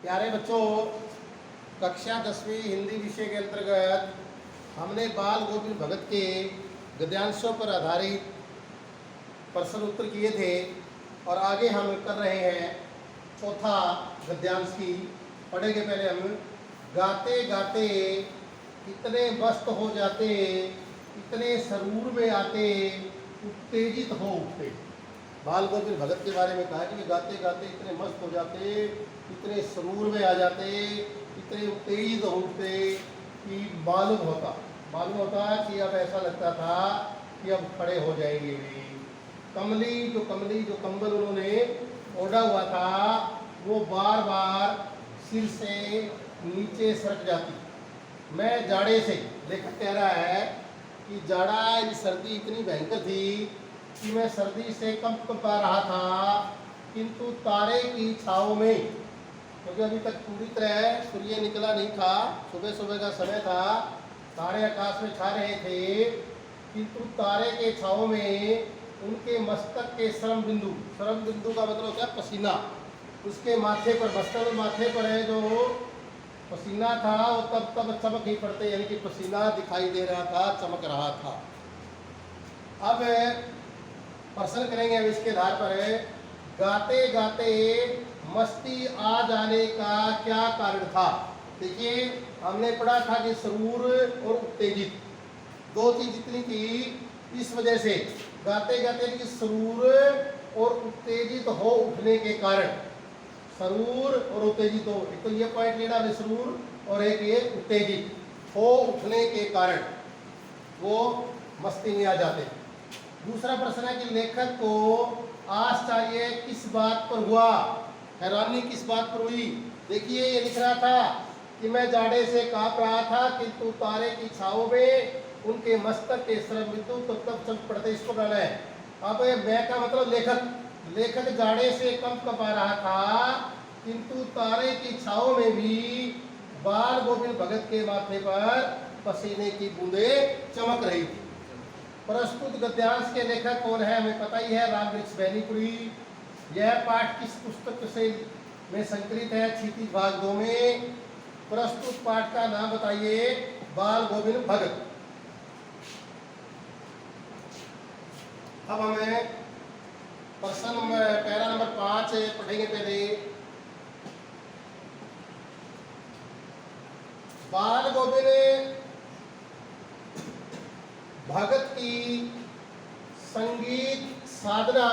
प्यारे बच्चों, कक्षा 10वीं हिंदी विषय के अंतर्गत हमने बाल गोविंद भगत के गद्यांशों पर आधारित प्रश्न उत्तर किए थे और आगे हम कर रहे हैं चौथा गद्यांश की। पढ़ेंगे पहले हम। गाते गाते इतने मस्त हो जाते, इतने सरूर में आते, उत्तेजित हो उठते। बाल गोविंद भगत के बारे में कहा कि गाते गाते इतने मस्त हो जाते, इतने सरूर में आ जाते, इतने उत्तेजित हो उठते कि मालूम होता कि अब ऐसा लगता था कि अब खड़े हो जाएंगे भी। कमली जो कंबल उन्होंने ओढ़ा हुआ था वो बार बार सिर से नीचे सरक जाती। मैं जाड़े से, लेखक कह रहा है कि जाड़ा सर्दी इतनी भयंकर थी कि मैं सर्दी से कंप पा रहा था, किंतु तारे की छाँव में, क्योंकि अभी तक पूरी तरह सूर्य निकला नहीं था, सुबह सुबह का समय था, तारे आकाश में छा रहे थे, किंतु तारे के छाँव में उनके मस्तक के श्रम बिंदु का मतलब क्या, पसीना, उसके माथे पर, मस्तक माथे पर है जो पसीना था वो तब चमक नहीं पड़ते, यानी कि पसीना दिखाई दे रहा था, चमक रहा था। अब प्रश्न करेंगे अब इसके आधार पर। गाते गाते मस्ती आ जाने का क्या कारण था? देखिए, हमने पढ़ा था कि सरूर और उत्तेजित दो चीज जितनी थी, इस वजह से गाते गाते कि सरूर और उत्तेजित हो उठने के कारण, सरूर और उत्तेजित हो, एक तो ये पॉइंट लेना है, सरूर और एक ये उत्तेजित हो उठने के कारण वो मस्ती में आ जाते। दूसरा प्रश्न है कि लेखक को आश्चर्य किस बात पर हुआ, हैरानी किस बात पर हुई? देखिए, ये लिख रहा था कि मैं जाड़े से कांप रहा था, किंतु तारे की छाँव में उनके मस्तक के श्रम बिंदु तो तब चमक पड़ते। इसको बनाना है। अब मैं का मतलब लेखक जाड़े से कंप पा रहा था, किंतु तारे की छाँव में भी बाल गोविंद भगत के माथे पर पसीने की बूंदें चमक रही थी। प्रस्तुत गद्यांश के लेखक कौन है? हमें पता ही है, रामवृक्ष बैनीपुरी। यह पाठ किस पुस्तक से में संकलित है? क्षितिज भाग 2 में। प्रस्तुत पाठ का नाम बताइए। बाल गोविंद भगत। अब हमें प्रश्न पैरा नंबर 5 पढ़ेंगे पहले। बाल गोविंद भगत की संगीत साधना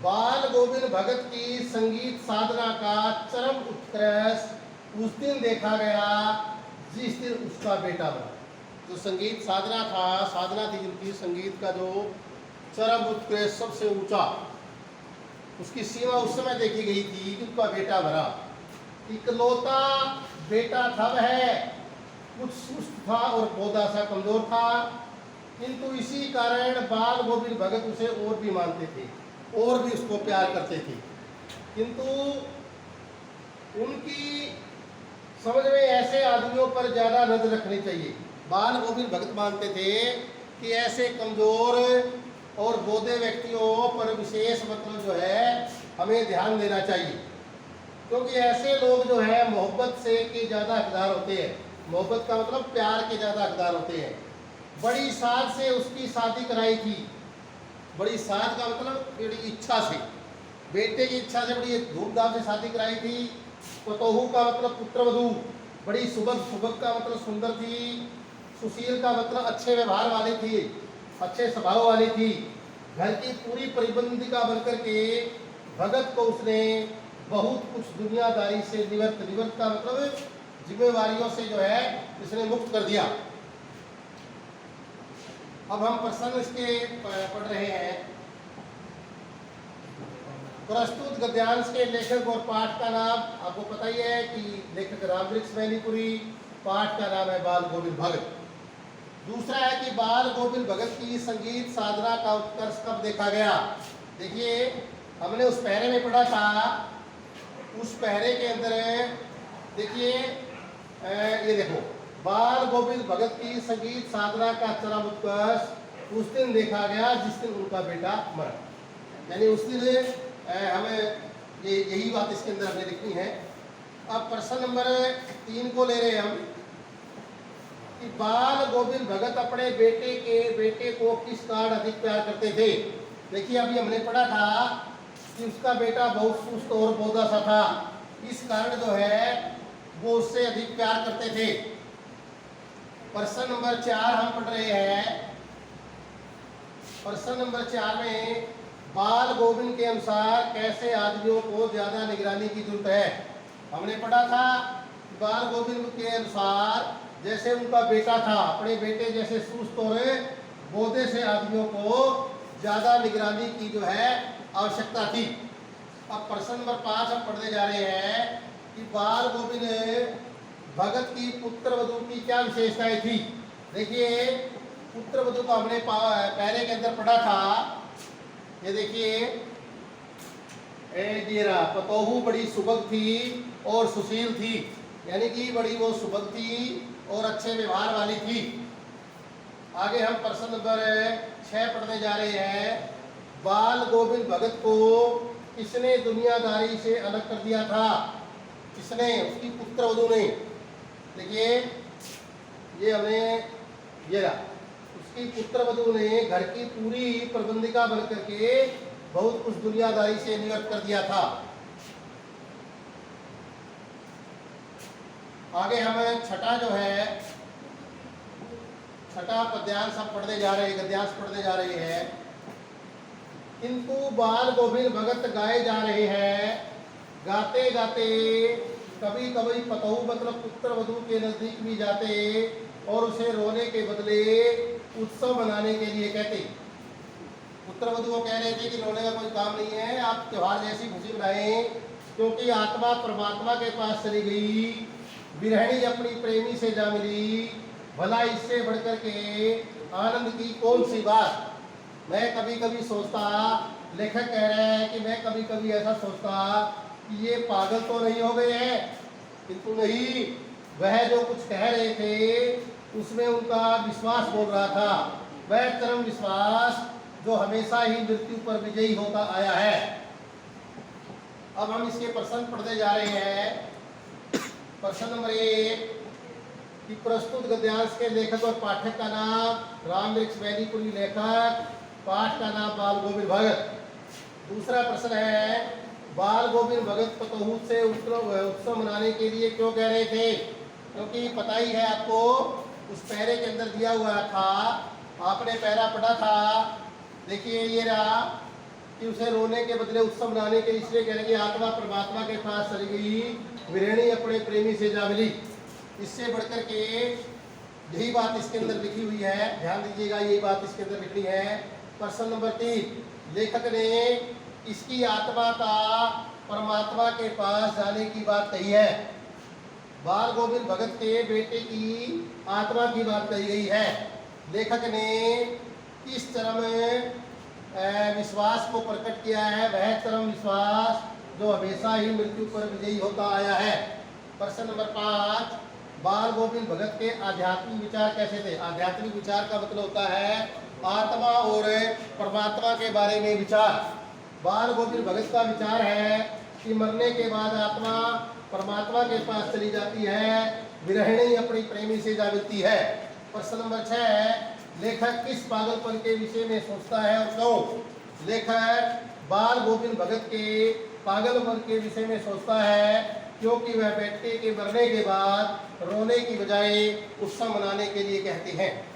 बाल गोविंद भगत की संगीत साधना का चरम उत्कर्ष उस दिन देखा गया जिस दिन उसका बेटा बना। जो संगीत साधना थी जिनकी, संगीत का जो चरम उत्कर्ष, सबसे ऊंचा, उसकी सीमा उस समय देखी गई थी कि उसका बेटा बना। इकलौता बेटा था वह, कुछ सुस्त था और पौधा सा कमजोर था, किंतु इसी कारण बाल गोविंद भगत उसे और भी मानते थे और भी उसको प्यार करते थे। किंतु उनकी समझ में ऐसे आदमियों पर ज़्यादा नजर रखनी चाहिए। बाल गोविंद भगत मानते थे कि ऐसे कमज़ोर और बोधे व्यक्तियों पर विशेष मतलब जो है हमें ध्यान देना चाहिए, क्योंकि ऐसे लोग जो है मोहब्बत से के ज़्यादा हकदार होते हैं। मोहब्बत का मतलब प्यार के ज़्यादा हकदार होते हैं। बड़ी साध से उसकी शादी कराई थी। बड़ी साध का मतलब बड़ी इच्छा से, बेटे की इच्छा से बड़ी धूमधाम से शादी कराई थी। पतोहू का मतलब पुत्रवधू। बड़ी सुबक का मतलब सुंदर थी। सुशील का मतलब अच्छे व्यवहार वाली थी, अच्छे स्वभाव वाली थी। घर की पूरी परिबंधिका बनकर के भगत को उसने बहुत कुछ दुनियादारी से निवृत्त का मतलब जिम्मेवारियों से जो है इसने मुक्त कर दिया। अब हम प्रश्न इसके पढ़ रहे हैं। प्रस्तुत गद्यांश के लेखक और पाठ का नाम आपको पता ही है कि लेखक रामवृक्ष बैनीपुरी, पाठ का नाम है बाल गोविंद भगत। दूसरा है कि बाल गोविंद भगत की संगीत साधना का उत्कर्ष कब देखा गया? देखिए, हमने उस पहरे में पढ़ा था। उस पहरे के अंदर देखिए, ये देखो, बाल गोविंद भगत की संगीत साधना का चरम उत्कर्ष उस दिन देखा गया जिस दिन उनका बेटा मरा। यानी उस दिन हमें ये यही बात इसके अंदर हमें लिखनी है। अब प्रश्न नंबर 3 को ले रहे हैं हम कि बाल गोविंद भगत अपने बेटे को किस कारण अधिक प्यार करते थे। देखिए अभी हमने पढ़ा था कि उसका बेटा बहुत सुस्त और बोधा सा था, इस कारण जो है वो उससे अधिक प्यार करते थे। प्रश्न नंबर 4 हम पढ़ रहे हैं। प्रश्न नंबर 4 में बाल गोविंद के अनुसार कैसे आदमियों को ज्यादा निगरानी की जरूरत है। हमने पढ़ा था कि बाल गोविंद के अनुसार जैसे उनका बेटा था, अपने बेटे जैसे सुस्त और बोधे से आदमियों को ज्यादा निगरानी की जो है आवश्यकता थी। अब प्रश्न नंबर 5 हम पढ़ने जा रहे हैं कि बाल गोविंद भगत की पुत्र वधू की क्या विशेषताएं थी। देखिए पुत्र वधू को हमने पहले के अंदर पढ़ा था। ये देखिए पतोहू बड़ी सुबह थी और सुशील थी, यानी कि बड़ी वो सुबह थी और अच्छे व्यवहार वाली थी। आगे हम प्रश्न नंबर 6 पढ़ने जा रहे हैं। बाल गोविंद भगत को किसने दुनियादारी से अलग कर दिया था। किसने? उसकी पुत्र वधू ने। देखिए ये हमें ये रहा, उसकी पुत्र वधू ने घर की पूरी प्रबंधिका बन करके बहुत कुछ दुनियादारी से निवृत्त कर दिया था। आगे हम छठा जो है, छठा पद्यांश हम पढ़ने जा रहे हैं, गद्यांश पढ़ने जा रहे हैं। किंतु बाल गोविंद भगत गाए जा रहे हैं, गाते गाते कभी कभी पतहू मतलब पुत्र वधू के नजदीक भी जाते और उसे रोने के बदले उत्सव मनाने के लिए कहते। पुत्र वधू को कह रहे थे कि रोने का कोई काम नहीं है, आप त्योहार जैसी खुशी मनाएं, क्योंकि आत्मा परमात्मा के पास चली गई, विरहिणी अपनी प्रेमी से जा मिली, भला इससे बढ़कर के आनंद की कौन सी बात। मैं कभी कभी सोचता, लेखक कह रहे हैं कि मैं कभी कभी ऐसा सोचता कि ये पागल तो नहीं हो गए हैं, किंतु नहीं, वह जो कुछ कह रहे थे उसमें उनका विश्वास बोल रहा था, वह चरम विश्वास जो हमेशा ही मृत्यु पर विजयी होता आया है। अब हम इसके प्रश्न पढ़ते जा रहे हैं। प्रश्न नंबर 1 कि प्रस्तुत गद्यांश के लेखक और पाठक का नाम रामवृक्ष वैदिपुरी लेखक, पाठ का नाम बाल गोविंद भगत। दूसरा प्रश्न है बाल गोविंद भगत पतोहू से उत्सव मनाने के लिए क्यों कह रहे थे। क्योंकि पता ही है आपको, उस पैरे के अंदर दिया हुआ था, आपने पैरा पढ़ा था। देखिए ये रहा कि उसे रोने के बदले उत्सव मनाने के इसलिए कह रहे कि आत्मा परमात्मा के पास चली गई, विरहिणी अपने प्रेमी से जा मिली। इससे बढ़कर के यही बात इसके अंदर लिखी हुई है, ध्यान दीजिएगा, यही बात इसके अंदर लिखनी है। प्रश्न नंबर 3 लेखक ने इसकी आत्मा का परमात्मा के पास जाने की बात कही है। बाल गोविंद भगत के बेटे की आत्मा की बात कही गई है। लेखक ने किस चरम विश्वास को प्रकट किया है, वह चरम विश्वास जो हमेशा ही मृत्यु पर विजयी होता आया है। प्रश्न नंबर 5 बाल गोविंद भगत के आध्यात्मिक विचार कैसे थे। आध्यात्मिक विचार का मतलब होता है आत्मा और परमात्मा के बारे में विचार। बाल गोविंद भगत का विचार है कि मरने के बाद आत्मा परमात्मा के पास चली जाती है, विरहिणी अपनी प्रेमी से जा मिलती है। प्रश्न नंबर 6 लेखक किस पागलपन के विषय में सोचता है और क्यों। लेखक बाल गोविंद भगत के पागलपन के विषय में सोचता है क्योंकि वह बेटे के मरने के बाद रोने की बजाय उत्सव मनाने के लिए कहते हैं।